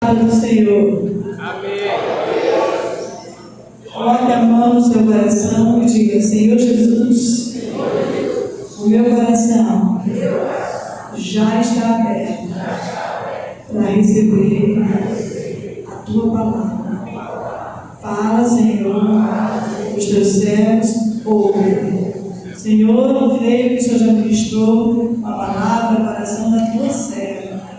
Do Senhor. Amém. Coloque a mão no seu coração e diga: Senhor Jesus, o meu coração já está aberto para receber a tua palavra. Fala, Senhor, os teus servos ouvem. Senhor, eu creio que o Senhor já ministrou a palavra, a oração da tua serva.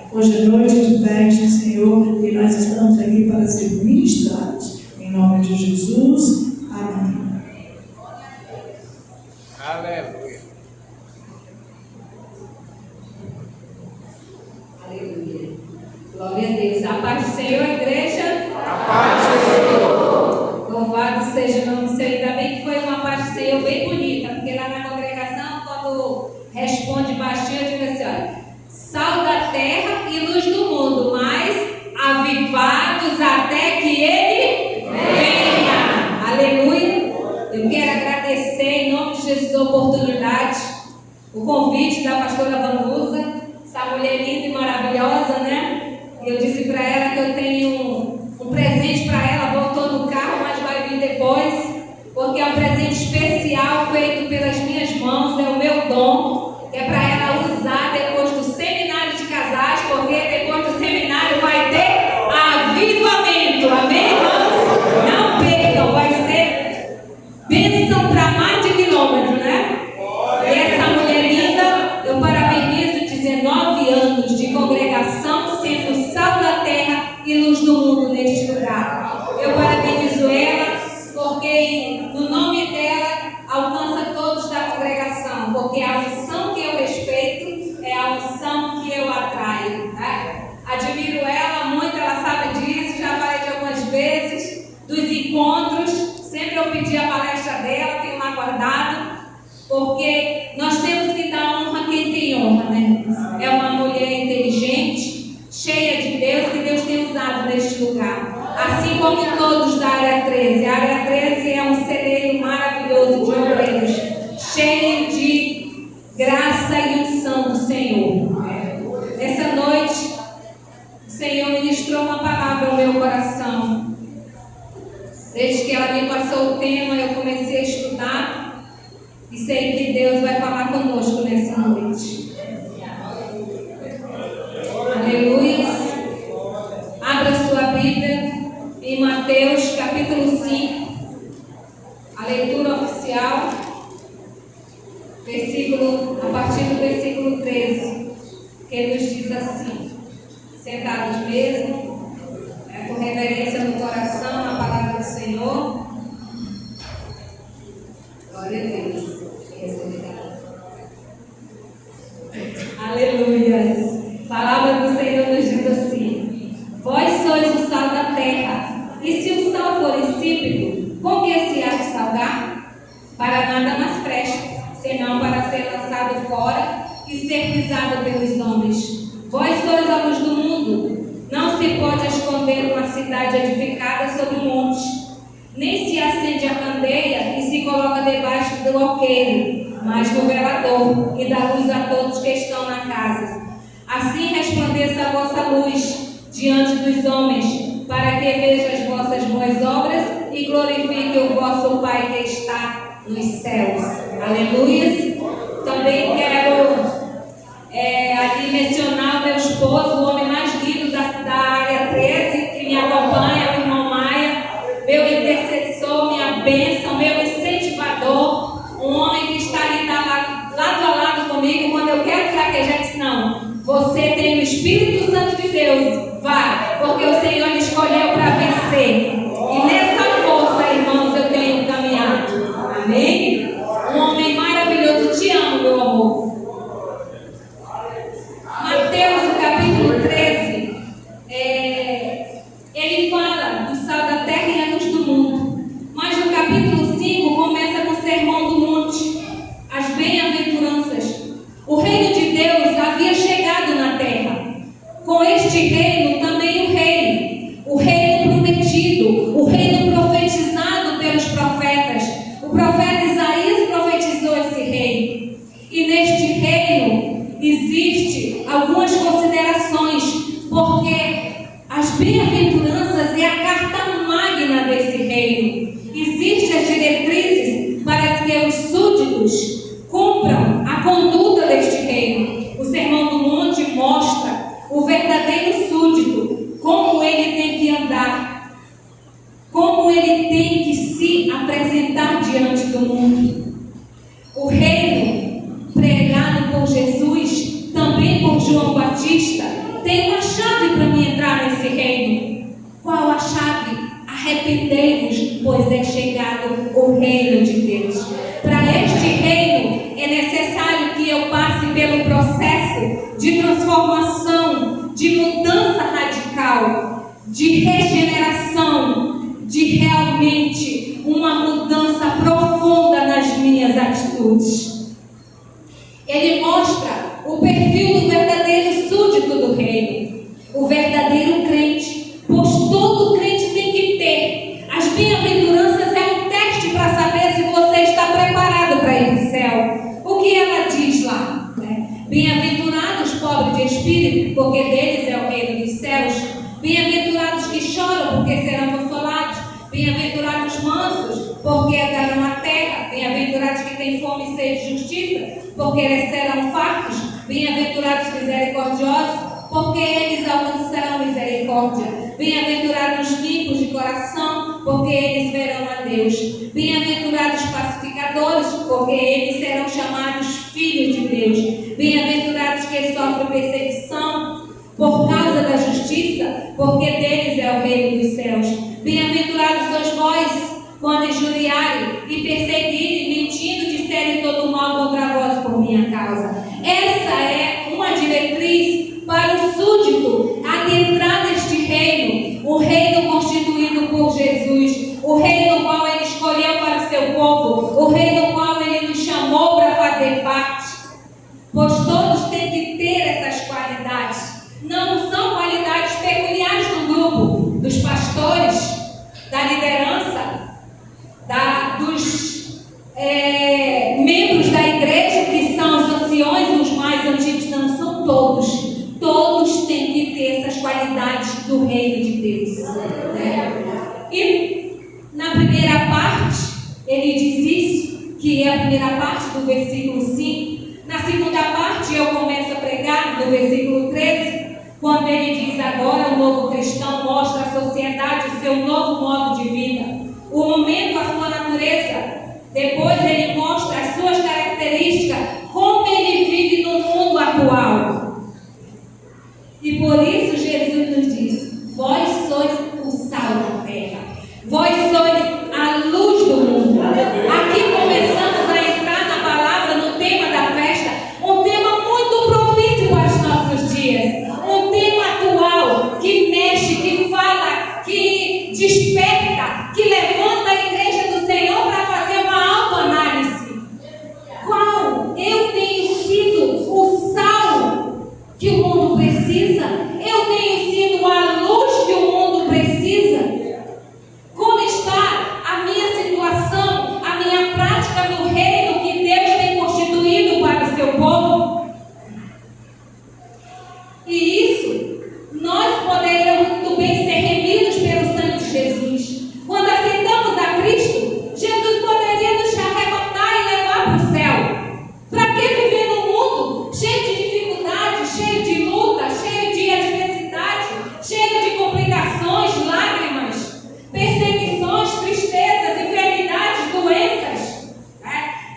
Hoje é noite de festa, Senhor, e nós estamos aqui para ser ministrados. Em nome de Jesus, amém. Aleluia. Aleluia. Glória a Deus. A paz do Senhor, igreja. A paz do Senhor. Louvado seja o nome do Senhor. Ainda bem que foi uma paz do Senhor bem bonita, porque lá na congregação, quando responde baixinho, eu digo assim: olha, sal da terra e luz do mundo, mas avivados até que ele venha. Aleluia. Eu quero agradecer em nome de Jesus a oportunidade, o convite da pastora Vanduza, essa mulher linda e maravilhosa, né? Eu disse para ela que eu tenho um presente para ela, voltou no carro, mas vai vir depois, porque é um presente especial feito pelas minhas mãos, é o meu dom, é para ela usar depois do seminário de casais, porque depois do seminário vai ter avivamento, amém, irmãos? Não percam, vai ser bênção para mais de quilômetro, né? E essa mulher linda, eu parabenizo, 19 anos de congregação, sendo sal da terra e luz do mundo neste lugar. Eu parabenizo ela, porque no nome dela alcança todos da congregação, porque a unção que eu respeito é a unção que eu atraio, né? Admiro ela muito, ela sabe disso, já falei de algumas vezes dos encontros, sempre eu pedi a palestra dela, tenho lá guardado, porque nós temos que dar honra a quem tem honra, né? É uma mulher inteligente, cheia de Deus, que Deus tem usado neste lugar. Assim como todos da área 13. A área 13 é um celeiro maravilhoso de obreiros, cheio de graça e unção do Senhor. Essa noite, o Senhor ministrou uma palavra ao meu coração. Desde que ela me passou o tema, eu comecei a estudar e sei que Deus vai falar conosco nessa noite. Aleluia. Abra sua Bíblia em Mateus capítulo 5, a leitura oficial, a partir do versículo 13, que nos diz assim: sentados mesmo, com reverência no coração, na palavra do Senhor. Glória a Deus. Aleluia. A palavra do Senhor nos diz assim: vós sois o sal da terra, e se o sal for insípido, com que se há de salgar? Para nada mais presta, senão para ser lançado fora e ser pisado pelos homens. Vós sois a luz do mundo. Não se pode esconder uma cidade edificada sobre um monte, nem se acende a candeia e se coloca debaixo do alqueire, mas no velador, e dá luz a todos que estão na casa. Assim resplandeça a vossa luz diante dos homens, para que vejam as vossas boas obras e glorifique o vosso Pai que está nos céus. Aleluia. Também quero aqui mencionar o meu esposo, o homem mais lindo da área 13, que me acompanha, o irmão Maia, meu intercessor, minha bênção, meu incentivador, um homem que está ali lado a lado comigo. Quando eu quero fraquejar, disse: não, você tem o Espírito Santo de Deus, vai, porque o Senhor me escolheu para vencer. E nessa força, irmãos, eu tenho caminhado. Amém? Um homem maravilhoso, te amo, meu amor. Mateus, capítulo 13. bem-aventuranças é a carta magna desse reino. Existem as diretrizes para que os súditos cumpram a conduta deste reino. O Sermão do Monte mostra o verdadeiro súdito, como ele tem que andar, como ele tem que se apresentar diante do mundo. O reino pregado por Jesus, também por João Batista, tem uma chave para me entrar nesse reino. Qual a chave? Arrependei-vos, pois é chegado o reino de Deus. Para este reino é necessário que eu passe pelo processo de transformação, de mudança radical, de regeneração, de realmente uma mudança profunda nas minhas atitudes. Ele mostra o perfil do verdadeiro súdito do reino, o verdadeiro crente, pois todo crente tem que ter. As bem-aventuranças é um teste para saber se você está preparado para ir para o céu. O que ela diz lá? Bem-aventurados pobres de espírito, porque deles é o reino dos céus. Bem-aventurados que choram, porque serão consolados. Bem-aventurados mansos, porque herdarão a terra. Bem-aventurados que têm fome e sede de justiça, porque eles serão fartos. Bem-aventurados misericordiosos, porque eles alcançarão misericórdia. Bem-aventurados limpos de coração, porque eles verão a Deus. Bem-aventurados pacificadores, porque eles serão chamados filhos de Deus. Bem-aventurados que sofrem perseguição por causa da justiça, porque deles é o reino dos céus. Bem-aventurados sois vós, quando injuriarem e perseguirem, mentindo, disserem todo mal contra vós por minha causa. Essa é uma diretriz para o súdito adentrar neste reino, o reino constituído por Jesus, o reino qual ele escolheu para o seu povo, o reino qual ele nos chamou para fazer parte. Pois todos têm que ter essas qualidades. Não são qualidades peculiares do grupo, dos pastores, da liderança, dos membros da igreja, que são os anciões, os mais antigos. Não são todos. Todos têm que ter essas qualidades do reino de Deus. E na primeira parte, ele diz isso, que é a primeira parte do versículo 5. Na segunda parte, eu começo a pregar no versículo 13, quando ele diz: agora o novo cristão mostra à sociedade o seu novo modo de vida, o momento, a sua natureza. Depois ele mostra as suas características, como ele vive no mundo atual. E por isso Jesus nos diz: vós sois o sal da terra, vós sois a luz do mundo. Aqui começamos a entrar na palavra, no tema da festa, um tema muito propício para os nossos dias, um tema atual, que mexe, que fala, que desperta, que levanta a igreja do Senhor para fazer uma autoanálise. Qual? Eu tenho sido o sal que o mundo precisa? Eu tenho sido a luz que o mundo precisa? Como está a minha situação, a minha prática no reino que Deus tem constituído para o seu povo? E isso, nós poderíamos muito bem ser remidos pelo sangue de Jesus. Quando aceitamos a Cristo, Jesus poderia nos arrebatar e levar para o céu. Para que viver num mundo cheio de dificuldades, cheio de luta, cheio de adversidade, cheio de complicações, lágrimas, perseguições, tristezas, enfermidades, doenças,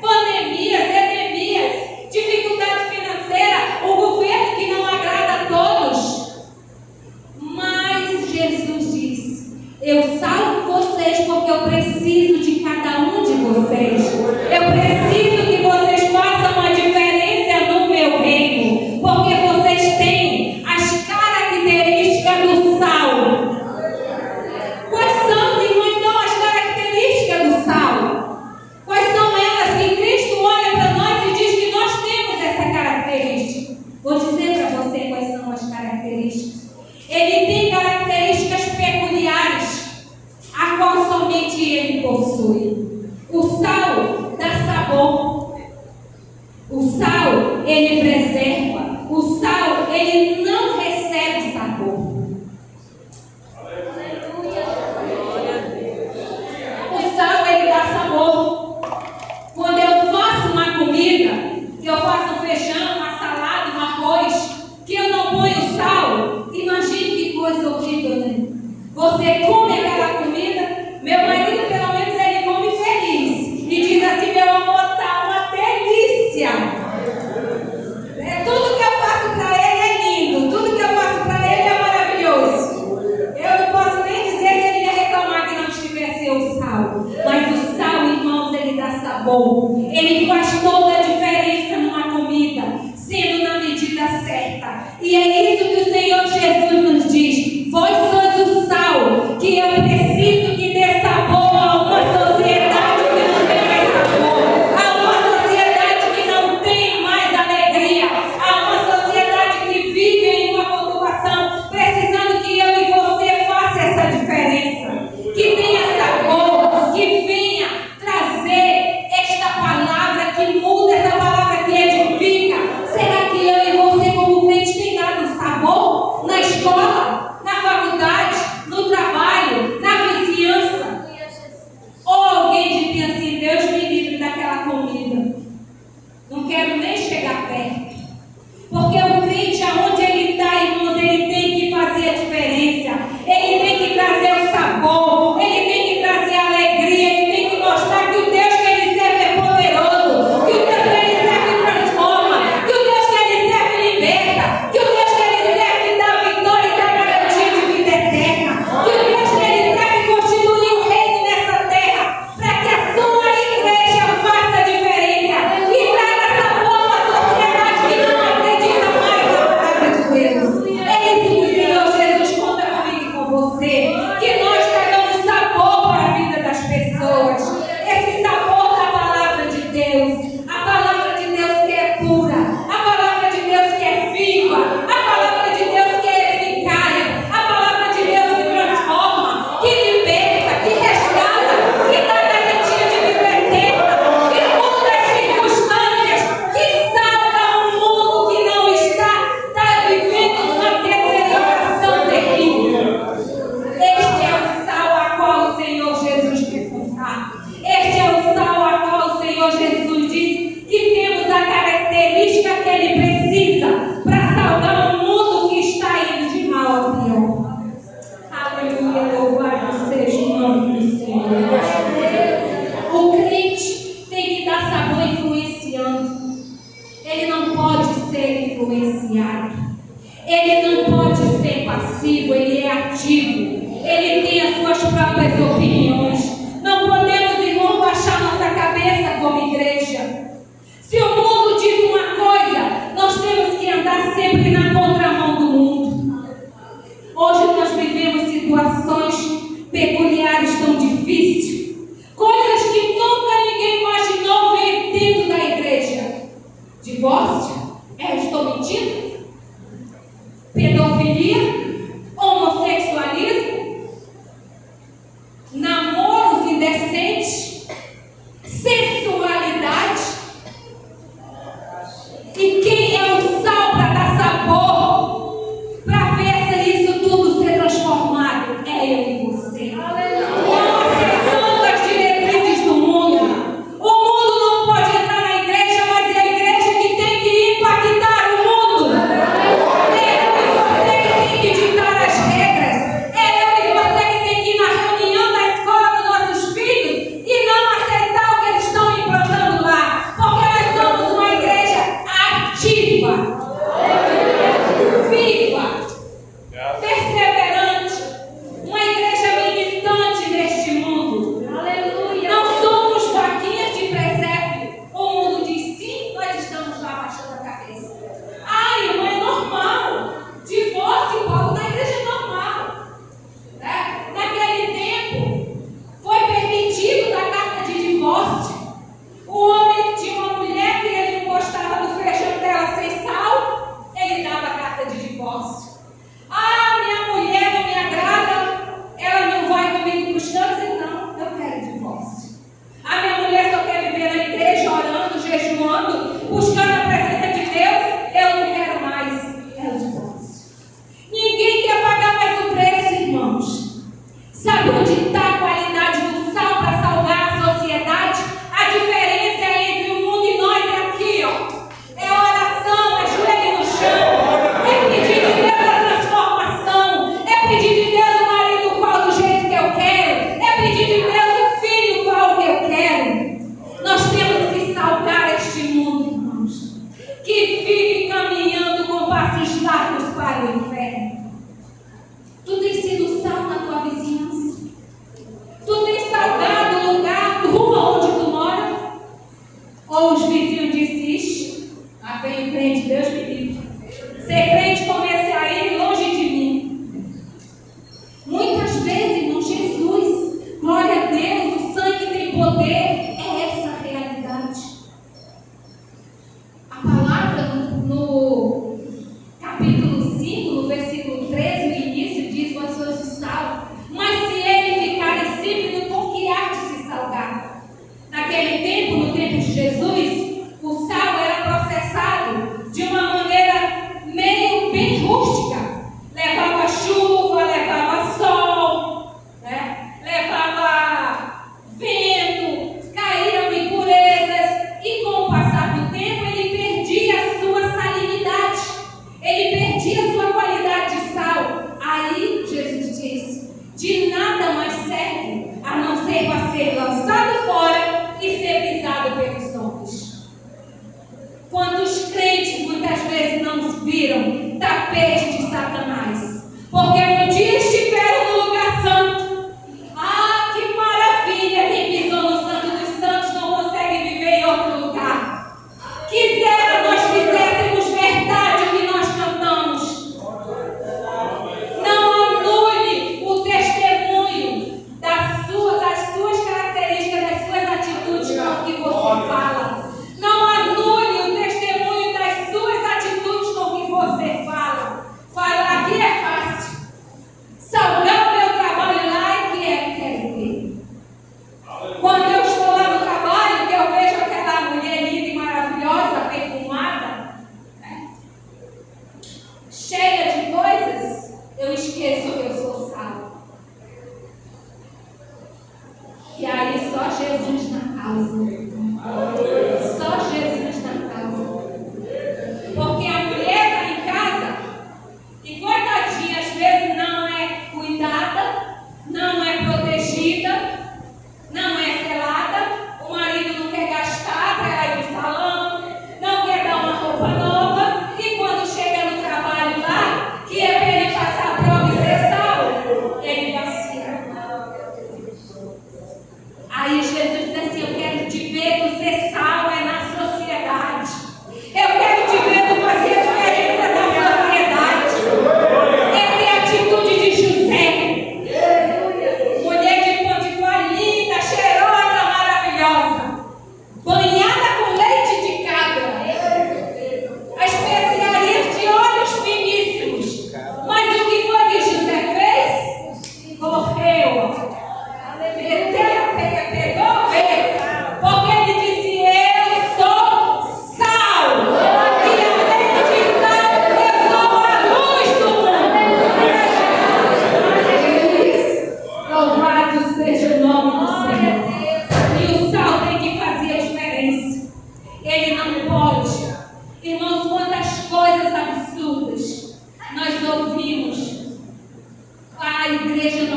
pandemias, epidemias, dificuldade financeira, o governo que não agrada a todos? Mas Jesus diz: eu salvo vocês porque eu preciso de cada um de vocês. Eu preciso que vocês façam a diferença no meu reino, porque vocês têm as características do sal. Quais são, irmão, então, as características do sal? Quais são elas que Cristo olha para nós e diz que nós temos essa característica? Vou dizer para você quais são as características. Ele tem características peculiares, a qual somente ele possui. Você come aquela comida. Meu marido, pelo menos, ele come feliz. E diz assim: meu amor, tá uma delícia. Tudo que eu faço para ele é lindo. Tudo que eu faço para ele é maravilhoso. Eu não posso nem dizer que ele ia reclamar que não estivesse o sal. Mas o sal, irmãos, ele dá sabor. Ele faz toda a diferença numa comida, sendo na medida certa. E é isso que o Senhor Jesus nos diz: vós sois o sal, que eu preciso que dê sabor a uma sociedade que não tem mais sabor, a uma sociedade que não tem mais alegria, a uma sociedade que vive em uma conturbação, precisando que eu e você faça essa diferença, que tenha sabor, que venha trazer esta palavra que muda, essa palavra que edifica. Será que eu e você, como crente, tem dado sabor na escola, na faculdade, no trabalho, na vizinhança? Ou alguém diz assim: Deus me livre daquela comida, não quero nem chegar perto. Porque o crente, aonde ele está, irmãos, ele tem que fazer a diferença, ele tem que trazer o sabor, ele tem que trazer a alegria, ele tem que mostrar que o Deus que ele serve é poderoso, que o Deus que ele serve transforma, que o Deus que ele serve liberta, que o Deus que ele serve dá vitória e dá garantia de vida eterna, que o Deus que ele serve constitui um reino nessa terra, para que a sua igreja faça a diferença e traga sabor à sociedade que não acredita mais na palavra de Deus. É isso que o Senhor Jesus conta comigo e com você, que nós tragamos sabor para a vida das pessoas, esse sabor da palavra de Deus, a palavra de Deus que é pura, a palavra de Deus que é viva, a palavra de Deus que é eficaz, a palavra de Deus que transforma, que liberta, que resgata, que dá garantia de vida eterna, que muda as circunstâncias, que salva um mundo que não está vivendo uma deterioração terrível. Este é o sal a qual o Senhor Jesus quer contar. Este é o sal a qual o Senhor Jesus diz que temos a característica que ele precisa para salvar um mundo que está indo de mal a pior. Aleluia, louvado seja o nome do Senhor. O crente tem que dar sabor influenciando. Ele não pode ser influenciado. Ele não pode ser passivo, ele é ativo. Ele tem as suas próprias opiniões. Não podemos, irmão, baixar nossa cabeça como igreja. Se o mundo diz uma coisa, nós temos que andar sempre na contramão do mundo. Hoje nós vivemos situações peculiares tão difíceis, coisas que nunca ninguém imaginou ver dentro da igreja. Divórcio? Estou mentindo? Pedofilia? Homossexualismo? Namoros indecentes? Sensualidade? E quem é o sal para dar sabor, para ver se isso tudo ser transformado? É eu e você. Não aceitando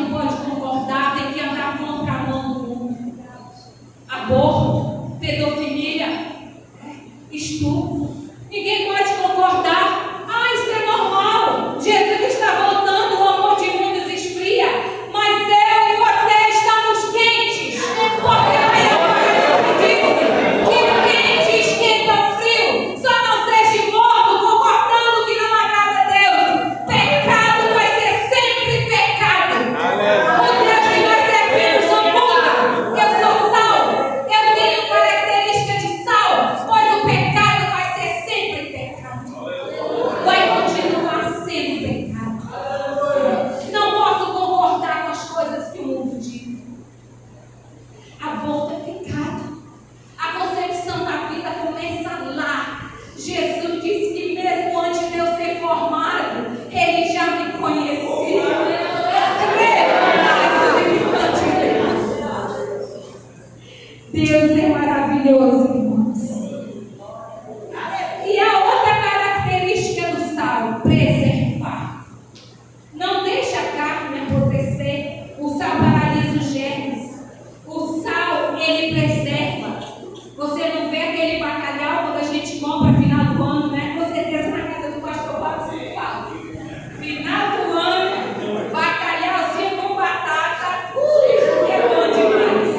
não pode concordar, tem que andar contra a mão do mundo. Aborto, pedofilia, estupro. Ninguém pode concordar. Ah, isso é normal. Jesus está voltando, o amor de mundos esfria. Mas eu e você estamos quentes. Porque a palavra disse que o quente esquenta o frio. Só não seja morto concordando que não agrada a Deus. Pecado vai ser sempre pecado. O Deus que nós servimos não muda. Eu sou sal. Eu tenho característica de sal. Pois o pecado vai ser sempre pecado. Vai continuar sendo pecado. Não posso concordar com as coisas que o mundo diz. Aborto é pecado. A concepção da vida começa lá. Jesus disse que mesmo antes de eu ser formado, Ele já me conhecia. Deus é maravilhoso, irmãos. E a outra característica do sal, preservar. Não deixa a carne apodrecer. O sal paralisa os germes. O sal, ele preserva. Você não vê aquele bacalhau quando a gente compra final do ano, né? Com certeza na casa do pastor Paulo sempre fala. Final do ano, bacalhauzinho com batata, é bom demais.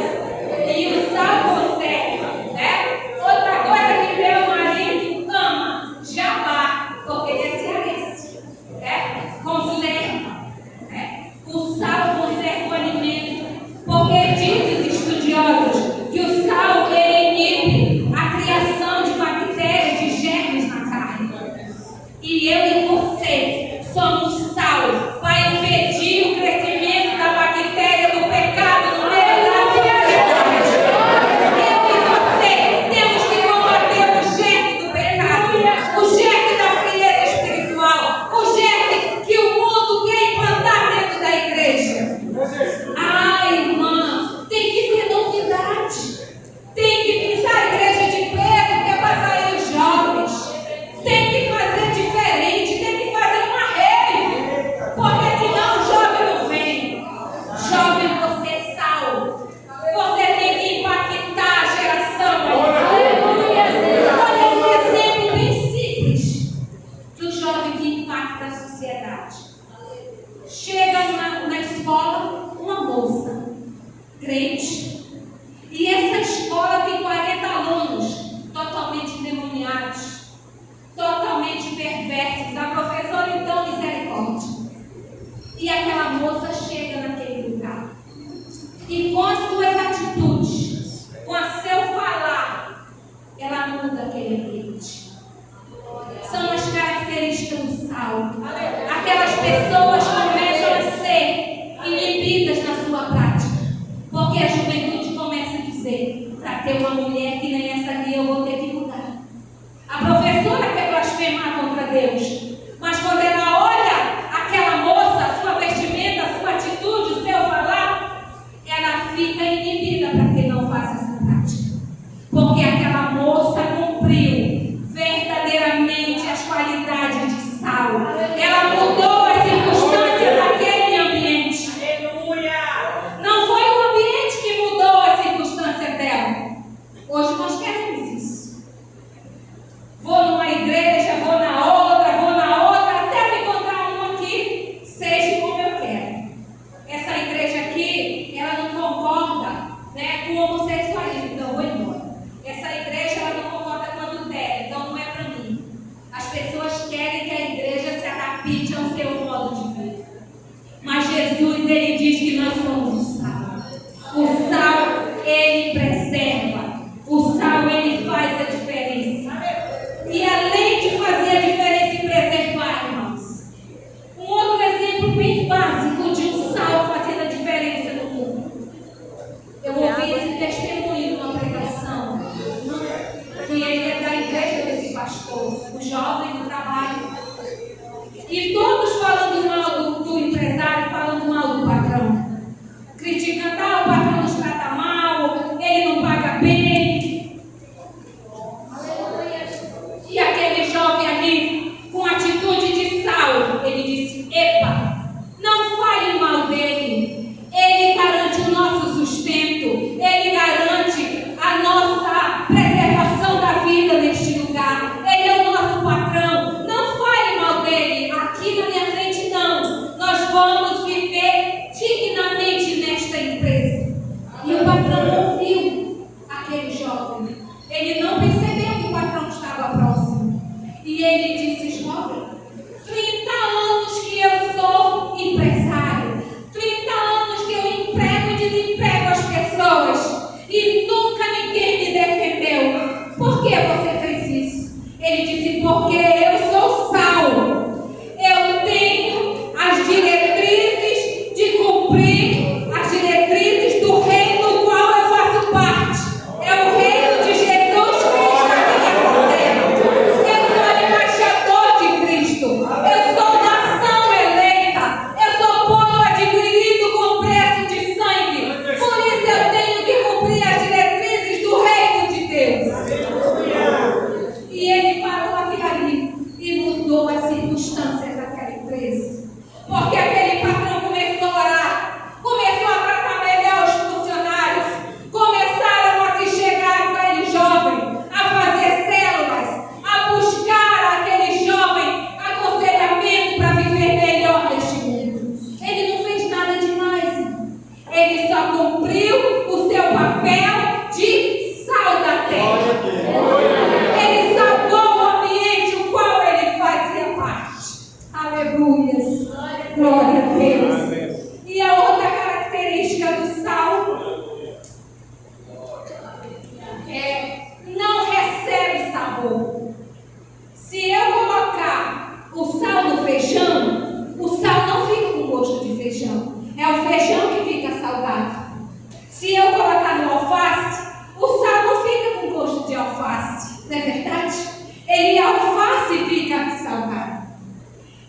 E o sal conserva, né? Outra coisa que meu marido ama, jabá, porque ele é cearense, né? Conserva, né? O sal conserva o alimento, porque dizem os estudiosos que o sal ele inibe a criação de bactérias, de germes na carne. E eu e você somos sal para impedir o crescimento da bactéria do pecado no meio da humanidade. Eu e você temos que combater o germe do pecado, o germe da frieza espiritual, o germe que o mundo quer implantar dentro da igreja. Ai, irmã, tem que ter novidade. Tem que pintar a igreja de preto, que é para atrair os jovens. Tem que fazer diferente, tem que fazer uma rave. Porque senão o jovem não vem. Jovem, você é sal. Você tem que impactar a geração. Olha um exemplo bem simples do jovem que impacta a sociedade. Chega na escola uma moça, crente, e essa escola tem 40 alunos totalmente endemoniados, totalmente perversos. A professora então misericórdia. E aquela moça chega naquele lugar. E com as suas atitudes, com o seu falar, ela muda aquele ambiente. São as características do sal. Aquelas pessoas começam a ser inibidas na sua prática. Porque a juventude começa a dizer, para ter uma mulher que nem essa aqui eu vou ter que mudar. A professora quer blasfemar contra Deus. Mas quando ela olha aquela moça, a sua vestimenta, a sua atitude, o seu falar, ela fica inibida para que não faça essa prática. Porque aquela moça cumpriu verdadeiramente as qualidades de sal. Ela mudou as circunstâncias daquele ambiente. Não foi o ambiente que mudou as circunstâncias dela. Hoje nós queremos isso. Vou numa igreja, vou na outra, até me encontrar uma que seja como eu quero. Essa igreja aqui, ela não concorda, né, com o homossexualismo, então eu vou embora. Essa igreja, ela não concorda com adultério, então não é para mim. As pessoas querem que a igreja se adapte ao seu modo de vida. Mas Jesus, ele diz que nós somos o sal. O sal, ele preserva. O sal, ele faz a diferença. E além de fazer a diferença e preservar, irmãos, um outro exemplo bem básico de um sal fazendo a diferença no mundo. Eu ouvi esse testemunho numa pregação, que ele é da igreja desse pastor, o jovem do trabalho. E todos falando mal do empresário, falando mal do patrão. cumprir as diretrizes do reino do qual eu faço parte. É o reino de Jesus Cristo aqui nessa terra. Eu sou embaixador de Cristo. Eu sou nação eleita. Eu sou povo adquirido com preço de sangue. Por isso eu tenho que cumprir as diretrizes do reino de Deus. E ele falou aquilo ali e mudou as circunstâncias daquela empresa. Porque aquele patrão começou a orar, começou a tratar melhor os funcionários, começaram a se chegar com aquele jovem, a fazer células, a buscar aquele jovem aconselhamento para viver melhor neste mundo. Ele não fez nada demais, ele só cumpriu o seu papel de sal da terra. Ele salvou o ambiente o qual ele fazia parte. Aleluias. Glória a Deus. E a outra característica do sal é não recebe sabor. Se eu colocar o sal no feijão, o sal não fica com gosto de feijão. É o feijão que fica salgado. Se eu colocar no alface, o sal não fica com gosto de alface. Não é verdade? A alface fica salgada.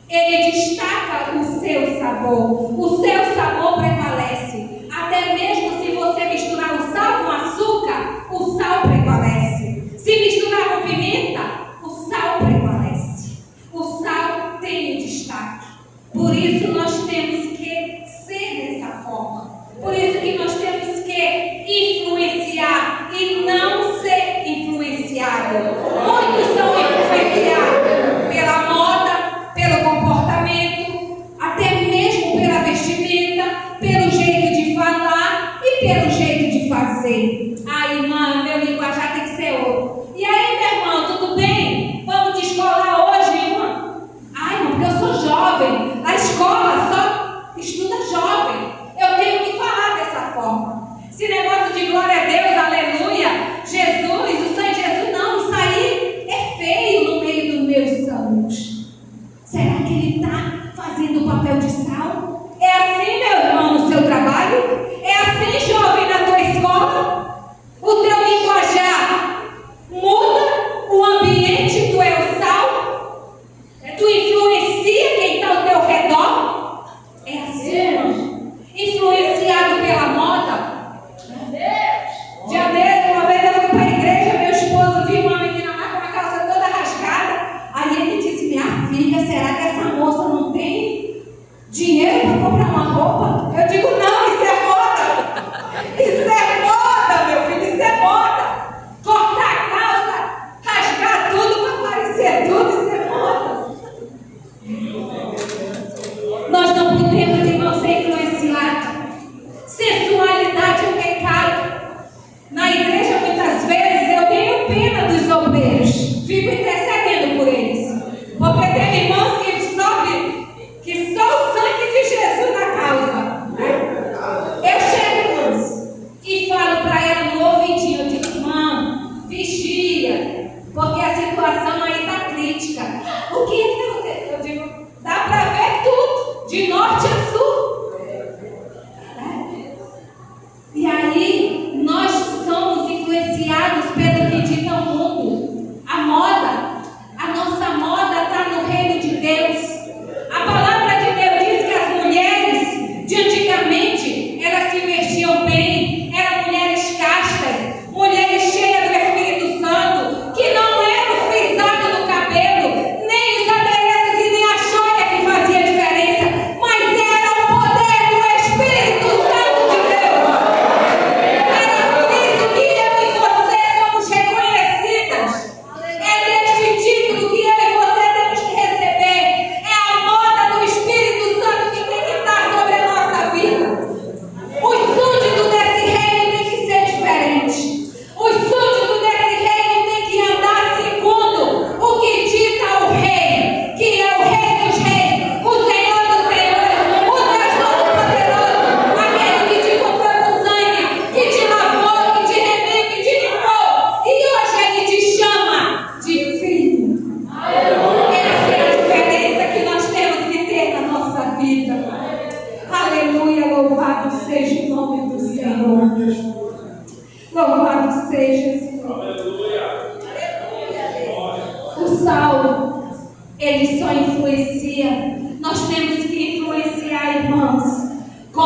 Ele destaca o seu sabor. O seu sabor prevalece. Até mesmo se você misturar o sal com açúcar, o sal prevalece. Se misturar com pimenta, o sal prevalece. O sal tem destaque. Por isso nós temos que ser dessa forma. Por isso que nós temos que influenciar e não ser influenciado. Muitos são influenciados pela moda, pelo comportamento, até mesmo pela vestimenta, pelo jeito de falar e pelo jeito de fazer. Ai, irmã, meu linguajar tem que ser outro. E aí, meu irmão, tudo bem? Vamos descolar hoje, irmã? Ai, irmão, porque eu sou jovem. A escola só estuda jovem. Eu tenho que falar dessa forma. Esse negócio de glória a Deus, aleluia, Jesus, o sangue de Jesus, não, isso aí é feio no meio dos meus santos. Será que ele está fazendo o papel de sal? É assim, meu irmão, no seu trabalho? É assim, jovem, na tua escola? O teu linguajar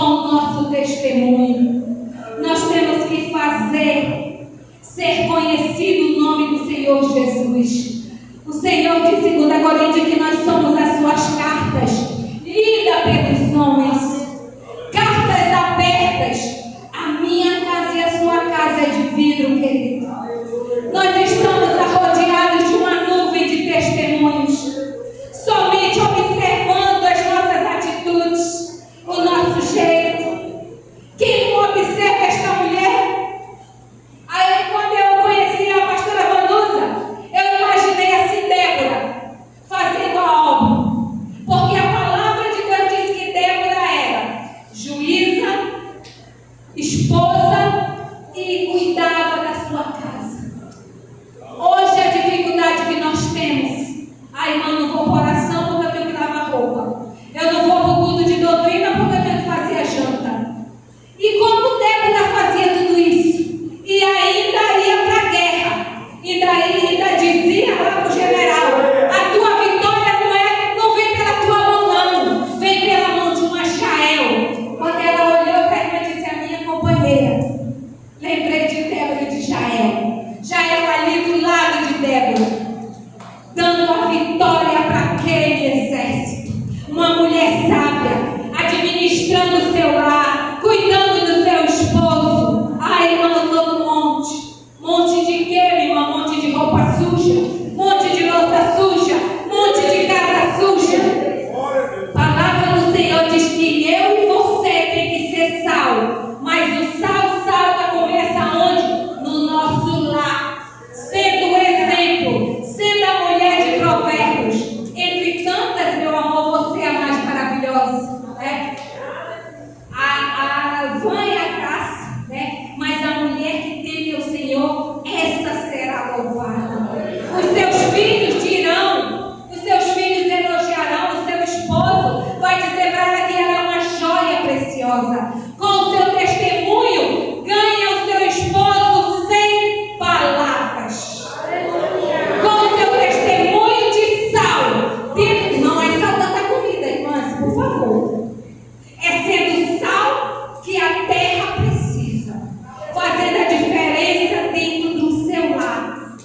o nosso testemunho. Nós temos que fazer ser conhecido o nome do Senhor Jesus. O Senhor diz em 2 Coríntios que nós somos as suas cartas, lidas pelos homens, cartas abertas. A minha casa e a sua casa é de vidro, querido. Nós estamos rodeados de uma nuvem de testemunhos, somente observando as nossas atitudes, o nosso jeito. Quem não observa esta mulher? Aí, quando eu conheci a pastora Vanusa, eu imaginei assim Débora fazendo a obra, porque a palavra de Deus diz que Débora era juíza, esposa e cuidava da sua casa. Hoje a dificuldade que nós temos, irmã, não vou para oração porque eu tenho que lavar roupa, eu não vou para o culto de doutrina porque eu tenho que fazer a janta. E como Débora fazia tudo isso, e ainda ia para a guerra, e daí ainda dizia lá para o general: a tua vitória não vem pela tua mão, não, vem pela mão de uma Jael. Quando ela olhou para ela e disse: a minha companheira, lembrei de Débora e de Jael. Jael ali do lado de Débora, dando a vitória para aquele exército. Uma mulher sábia, administrando o seu lar, cuidando do seu esposo. Ai, irmã, todo monte de quê, irmã? Monte de roupa suja, monte de louça suja, monte de casa suja. A palavra do Senhor diz que eu e você tem que ser sal, mas o sal começa onde? No nosso lar, sendo o exemplo, sendo a mulher de Provérbios. Entre tantas, meu amor, você é a mais maravilhosa, né? A vã e a graça, né? Mas a mulher que teme o Senhor, essa será louvada. Os seus filhos dirão, os seus filhos elogiarão, o seu esposo vai dizer para ela que ela é uma joia preciosa. Com o seu testemunho, ganha o seu esposo sem palavras. Com o seu testemunho de sal. Não é sal da comida, irmãs, por favor. É sendo sal que a terra precisa, fazendo a diferença dentro do seu lar,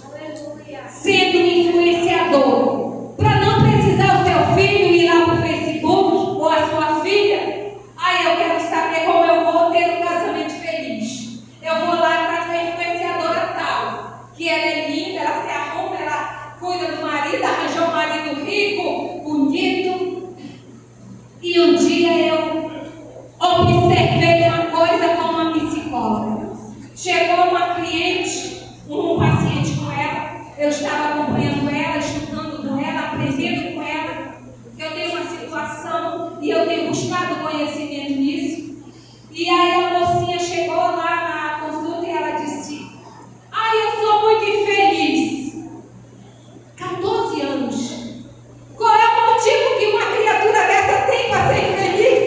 sendo um influenciador, para não precisar o seu filho ir lá para o Facebook ou a sua filha. Aí eu quero saber como eu vou ter um casamento feliz. Eu vou lá atrás da influenciadora tal, que ela é linda, ela se arruma, ela cuida do marido, arranjou um marido rico, bonito. E um dia eu observei uma coisa com uma psicóloga. Chegou uma cliente, um paciente com ela. Eu estava acompanhando ela, estudando com ela, aprendendo com ela. Eu tenho uma situação e eu tenho buscado conhecimento nisso. E aí a mocinha chegou lá na consulta e ela disse: eu sou muito infeliz. 14 anos. Qual é o motivo que uma criatura dessa tem para ser infeliz?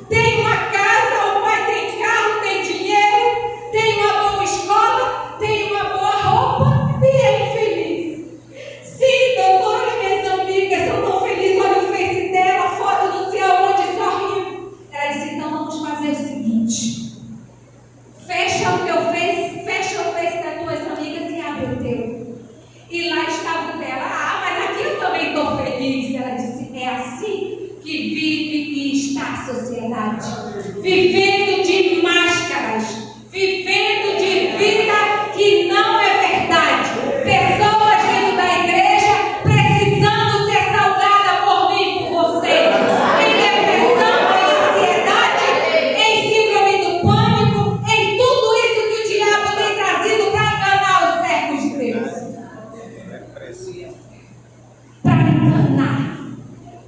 Tem uma casa, o pai tem carro, tem dinheiro, tem uma boa escola, tem uma boa roupa e é infeliz. Sim, doutora, minhas amigas são tão felizes. Olha o face dela, foto não sei aonde, sorrindo. Ela disse: então vamos fazer o seguinte: fecha o teu face das tuas amigas e abre o teu. E lá estava o dela: mas aqui eu também estou feliz. Ela disse: é assim que vive e está a sociedade, vivendo de máscaras, vivendo de vida que não é verdade. Pessoas dentro da igreja precisando ser salgadas por mim e por você, em depressão, em ansiedade, em síndrome do pânico, em tudo isso que o diabo tem trazido para enganar os servos de Deus. Para enganar.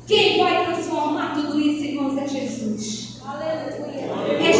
Quem vai transformar tudo isso, irmãos, é Jesus. Aleluia. É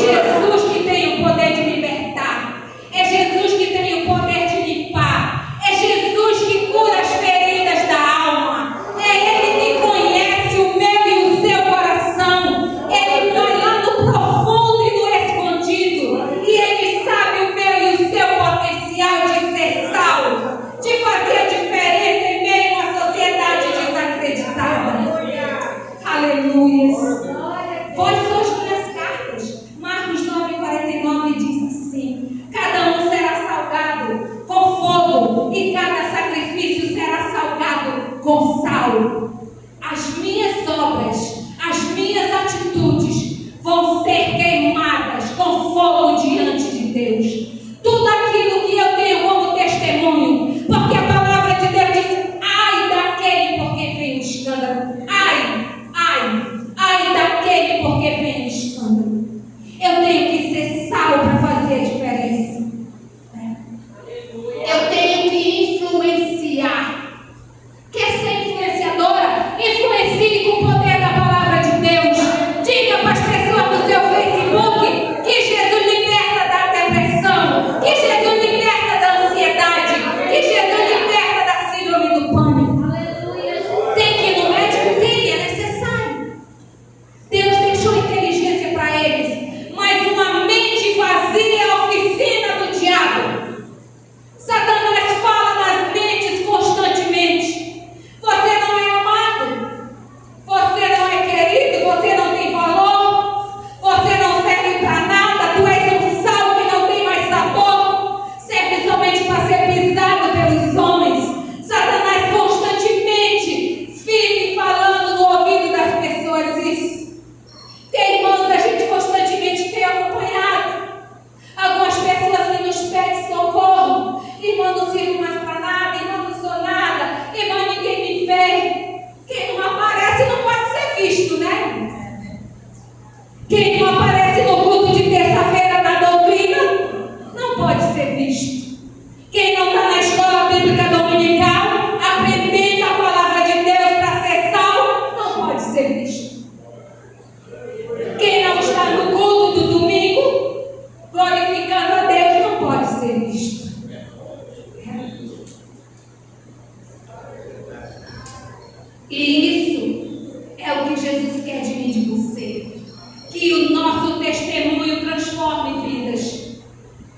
transforme vidas.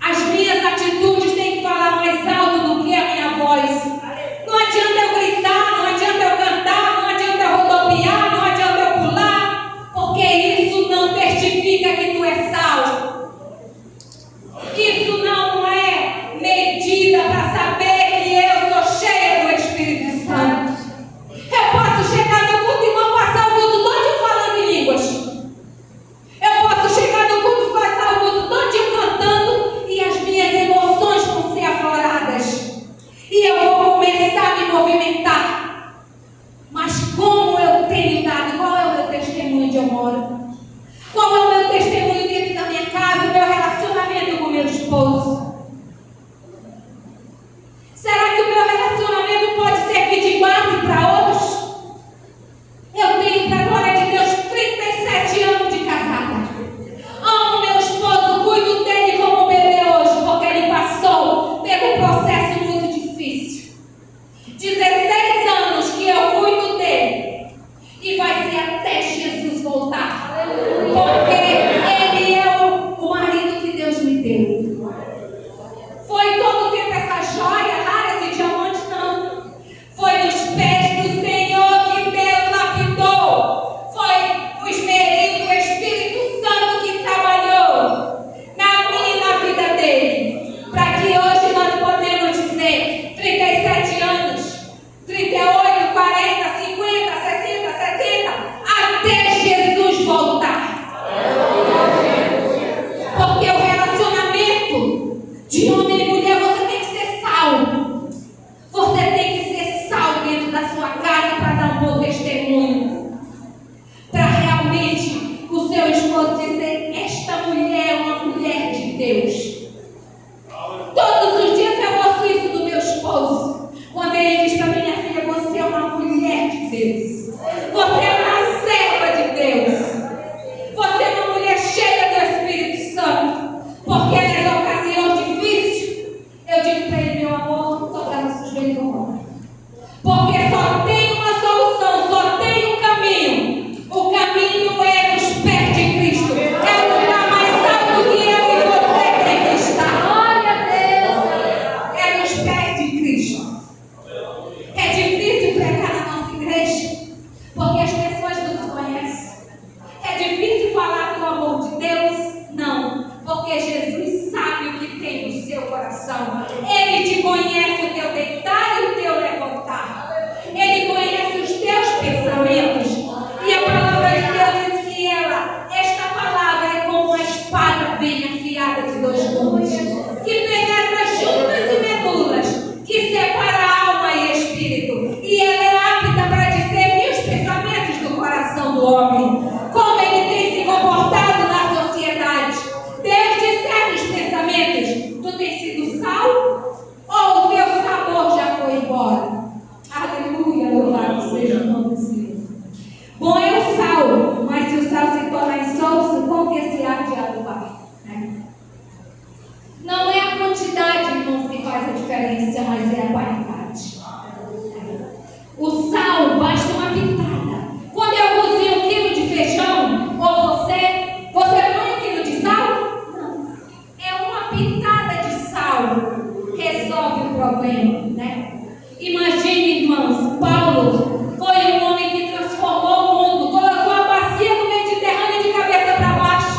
As minhas atitudes têm que falar mais alto do que a minha voz. Não adianta eu gritar, não adianta eu cantar, não adianta eu rodopiar, não adianta eu pular, porque isso não testifica que tu és salvo. Isso não é medida para saber que eu sou cheia do Espírito Santo. Eu posso chegar no culto e não passar o culto todo falando em línguas. Eu posso chegar no culto e passar o culto todo cantando e as minhas emoções vão ser afloradas. E eu vou começar a me movimentar. Mas como eu tenho dado? Qual é o meu testemunho de eu moro? Qual é o meu testemunho dentro da minha casa? O meu relacionamento com o meu esposo? Será que o meu relacionamento pode servir de base para outros? Eu tenho, para a glória de Deus, 37 anos de casada. Amo meu esposo, cuido dele como um bebê hoje, porque ele passou por um processo muito difícil. 16 anos que eu cuido dele. E vai ser até Jesus voltar. Porque ele é o marido que Deus me deu. Foi todo o tempo essa joia rara, esse diamante? Não. Foi nos pés do Senhor que Deus lapidou. Foi o esmeril do Espírito Santo que trabalhou na minha e na vida dele. Para que hoje nós podemos dizer 37 anos, 38, 40, 50, 60, 70, até Jesus voltar. Porque o relacionamento de homem e mulher, você tem que ser salvo. Você tem que ser salvo dentro da sua casa para dar um bom testemunho. Para realmente o seu esposo dizer: esta mulher é uma mulher de Deus. Todos os dias eu ouço isso do meu esposo. Quando ele diz para minha filha: você é uma mulher de Deus. Você é uma serva de Deus. Você é uma mulher cheia do Espírito Santo. Porque nas ocasiões difíceis, eu digo para ele: meu amor, não estou dando sujeito não. Porque só tem uma solução, só tem um caminho. O caminho é nos pés de Cristo. É o lugar mais alto que eu e você tem que estar. Glória a Deus. É nos pés de Cristo. É difícil pregar na nossa igreja, porque as pessoas nos conhecem. É difícil falar do amor de Deus? Não, porque Jesus sabe o que tem no seu coração. Ele te conhece o teu deitar e o teu levantar. Ele conhece os teus pensamentos. E a palavra de Deus diz que esta palavra é como uma espada bem afiada de 2 gumes, que penetra juntas e medulas, que separa a alma e espírito. E ela é apta para discernir os pensamentos do coração do homem. Como ele tem se comportado na sociedade. Deus discerne os pensamentos. Tu tens sido salvo? Ou o teu sabor já foi embora? Aleluia, louvado seja o nome do Senhor. Bom é o sal, mas se o sal se tornar insosso, como que esse ar de água vai? Não é a quantidade, irmãos, que faz a diferença, mas é a qualidade. O sal basta uma pitada. Quando eu cozinho 1 quilo de feijão, ou você põe 1 quilo de sal? Não. É uma pitada de sal resolve o problema, né? Imagine, irmãos, Paulo foi um homem que transformou o mundo, colocou a bacia do Mediterrâneo de cabeça para baixo,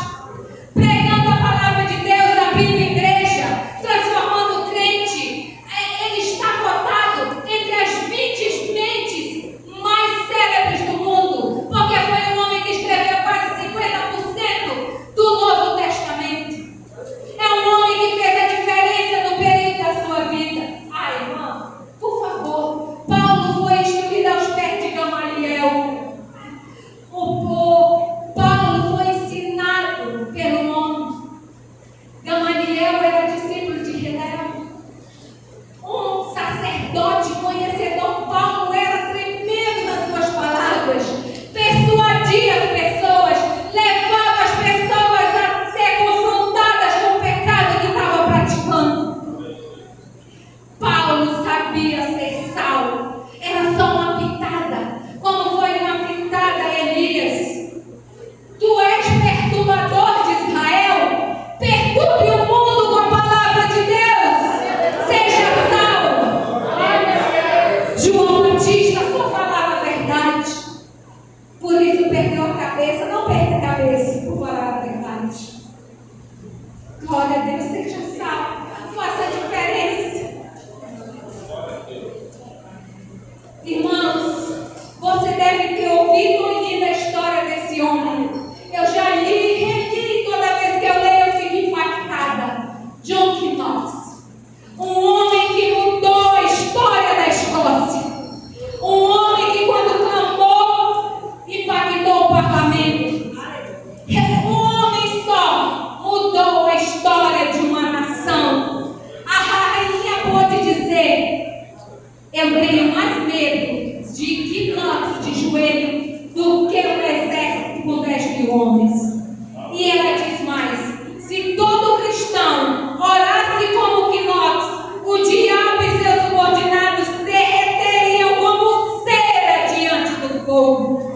pregando a palavra de Deus, abrindo igreja, transformando o crente. Ele está cotado entre as 20 mentes mais célebres do mundo, porque foi um homem que escreveu quase 50% do Novo Testamento. É um homem que fez a diferença no período da sua vida. Ai, irmão, Velho, seja sal, faça a diferença. Irmãos, você deve ter ouvido ou lido a história desse homem. Eu já li e reli, toda vez que eu leio eu fico impactada. John Knox, um homem que mudou a história da Escócia. Um homem que quando clamou, impactou o parlamento. Um homem só mudou a história de uma nação. A rainha pôde dizer: eu tenho mais medo de Knox de joelho do que um exército com 10.000 homens. E ela diz mais: se todo cristão orasse como Knox, o diabo e seus subordinados derreteriam como cera diante do fogo.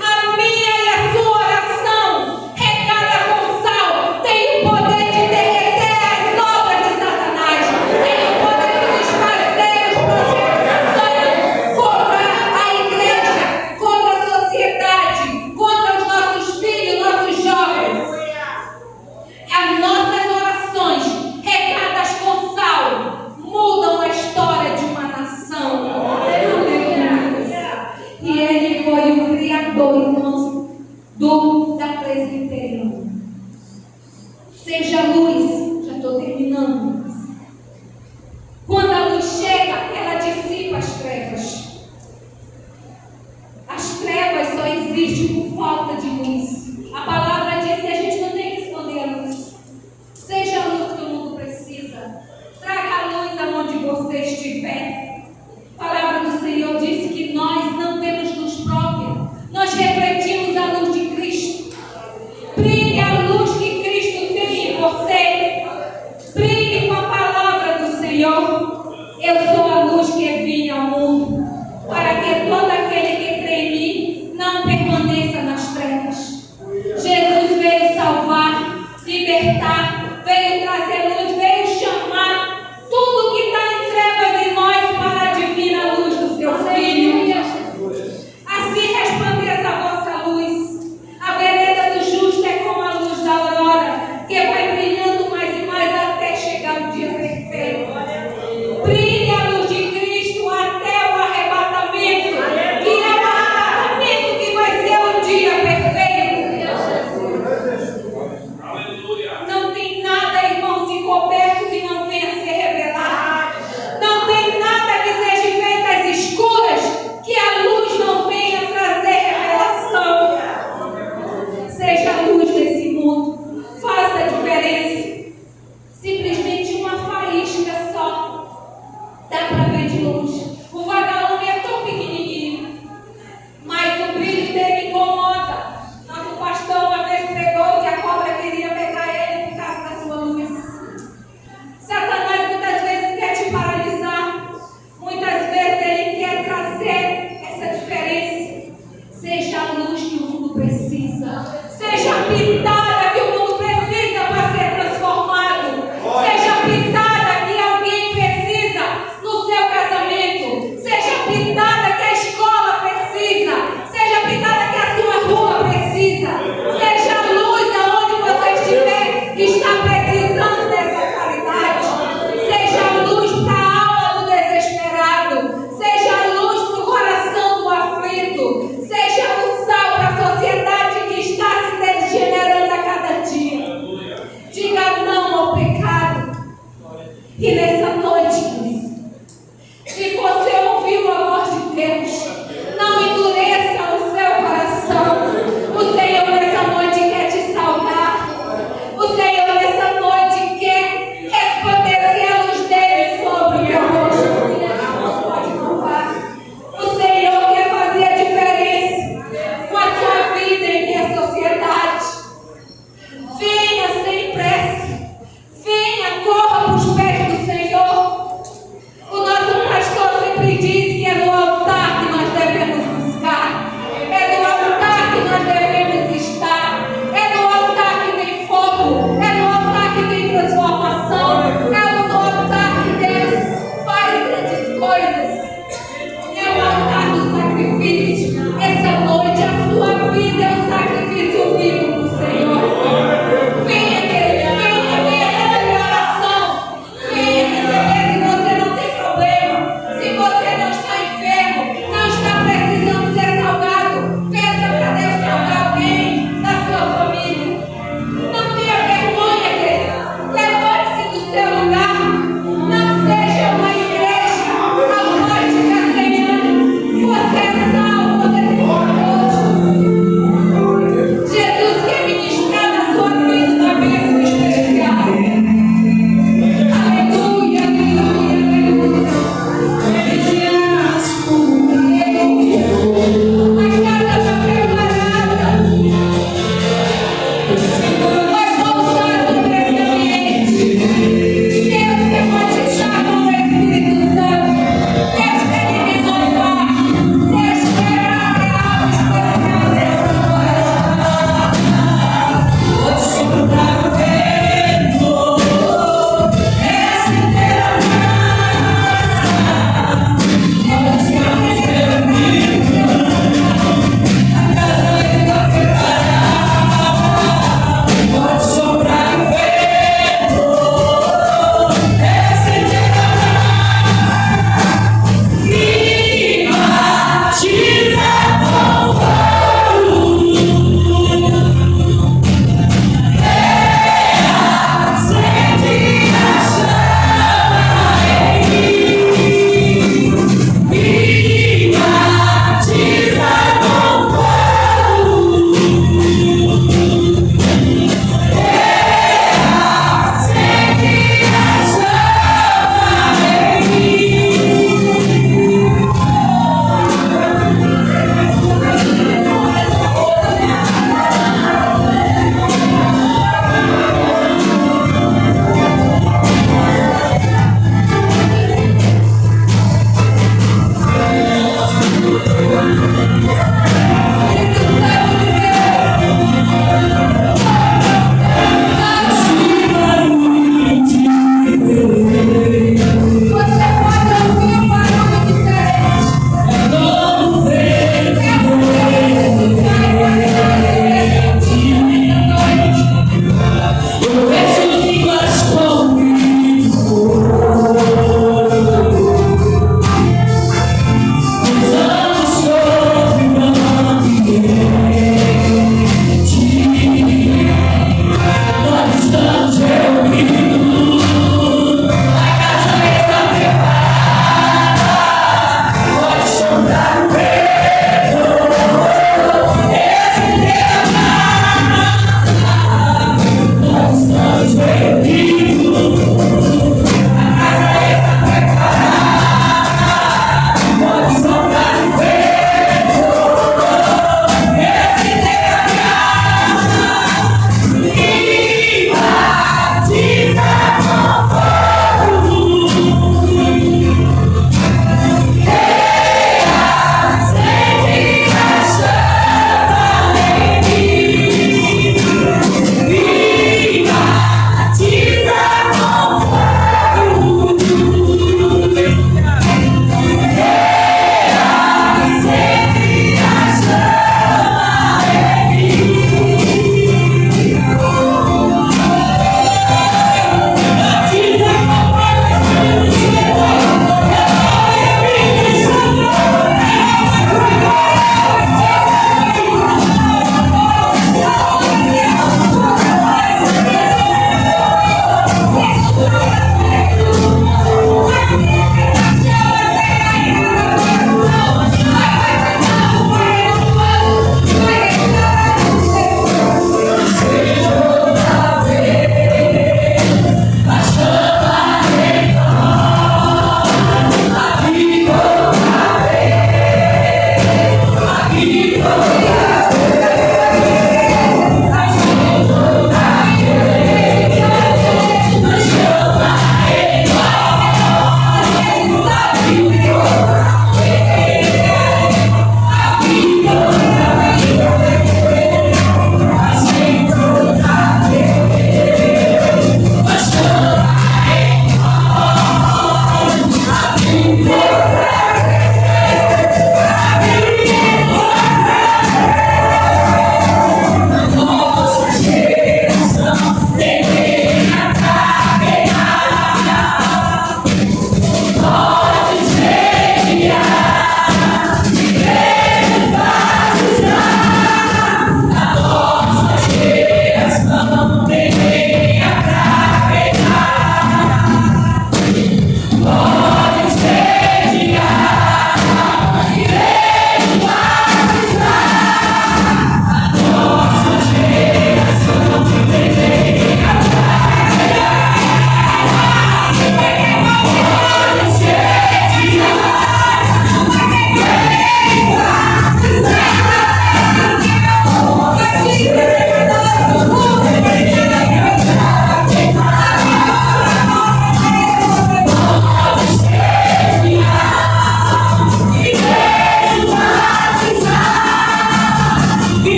A minha e a sua oração, regada com sal, tem o poder de derreter as obras de Satanás, tem o poder de desfazer os projetos satânicos contra a igreja, contra a sociedade, contra os nossos filhos, nossos jovens. As nossas orações, regadas com sal, mudam a história de uma nação. E ele foi o criador, irmãos, da presbiteriana. Seja luz, já estou terminando.